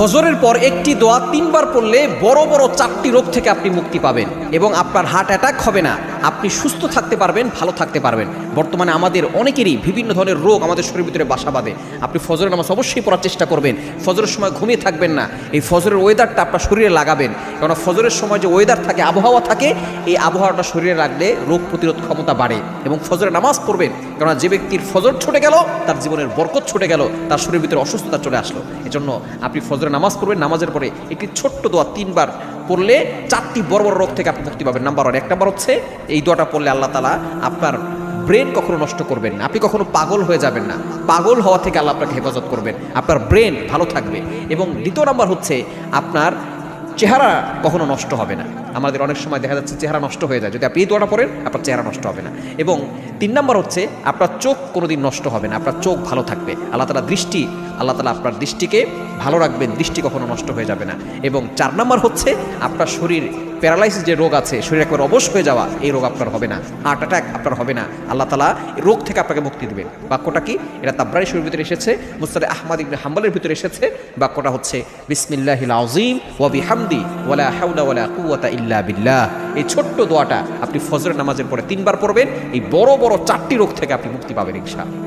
ফজরের পর একটি দোয়া 3 বার পড়লে বড় বড় 4টি রোগ থেকে আপনি মুক্তি পাবেন এবং আপনার হার্ট অ্যাটাক হবে না। আপনি সুস্থ থাকতে পারবেন, ভালো থাকতে পারবেন। বর্তমানে আমাদের অনেকেরই বিভিন্ন ধরনের রোগ আমাদের শরীরের ভিতরে বাসা বাঁধে। আপনি ফজরের নামাজ অবশ্যই পড়ার চেষ্টা করবেন। ফজরের সময় ঘুমিয়ে থাকবেন না। এই ফজরের ওয়েদারটা আপনার শরীরে লাগাবেন, কারণ ফজরের সময় যে ওয়েদার থাকে, আবহাওয়া থাকে, এই আবহাওয়াটা শরীরে লাগলে রোগ প্রতিরোধ ক্ষমতা বাড়ে। এবং ফজরের নামাজ পড়বেন, কারণ যে ব্যক্তির ফজর ছুটে গেল তার জীবনের বরকত ছুটে গেল, তার শরীরের ভিতরে অসুস্থতা চলে আসলো। এজন্য আপনি ফজরের নামাজ পড়বেন, নামাজের পরে একটি ছোট্ট দোয়া 3 বার পড়লে 4টি বড় বড় রোগ থেকে আপনি মুক্তি পাবেন। নাম্বার 1 নাম্বার হচ্ছে এই দোয়াটা পড়লে আল্লাহ তাআলা আপনার ব্রেন কখনো নষ্ট করবেন না, আপনি কখনো পাগল হয়ে যাবেন না। পাগল হওয়া থেকে আল্লাহ আপনাকে হেফাজত করবেন, আপনার ব্রেন ভালো থাকবে। এবং দ্বিতীয় নাম্বার হচ্ছে আপনার চেহারা কখনো নষ্ট হবে না। আমাদের অনেক সময় দেখা যাচ্ছে চেহারা নষ্ট হয়ে যায়, যদি আপনি এই দোয়াটা পড়েন আপনার চেহারা নষ্ট হবে না। এবং 3 নাম্বার হচ্ছে আপনার চোখ কোনোদিন নষ্ট হবে না, আপনার চোখ ভালো থাকবে। আল্লাহ তাআলা আপনার দৃষ্টিকে ভালো রাখবেন, দৃষ্টি কখনো নষ্ট হয়ে যাবে না। এবং 4 নাম্বার হচ্ছে আপনার শরীর প্যারালাইসিস যে রোগ আছে, শরীর একবার অবশ হয়ে যাওয়া, এই রোগ আপনার হবে না। হার্ট অ্যাটাক আপনার হবে না। আল্লাহ তাআলা রোগ থেকে আপনাকে মুক্তি দেবেন। বাক্যটা কি? এটা তাবরানী শরীফের ভিতরে এসেছে, মুসনাদে আহমদ ইবনে হাম্বলের ভিতরে এসেছে। বাক্যটা হচ্ছে বিসমিল্লাহিল আযীম ওয়া বিহামদি ওয়ালা হাওলা ওয়ালা কুওয়াতা ইল্লা বিল্লাহ। এই ছোট্ট দোয়াটা আপনি ফজরের নামাজের পরে 3 বার পড়বেন, এই বড় বড় 4টি রোগ থেকে আপনি মুক্তি পাবেন ইনশাআল্লাহ।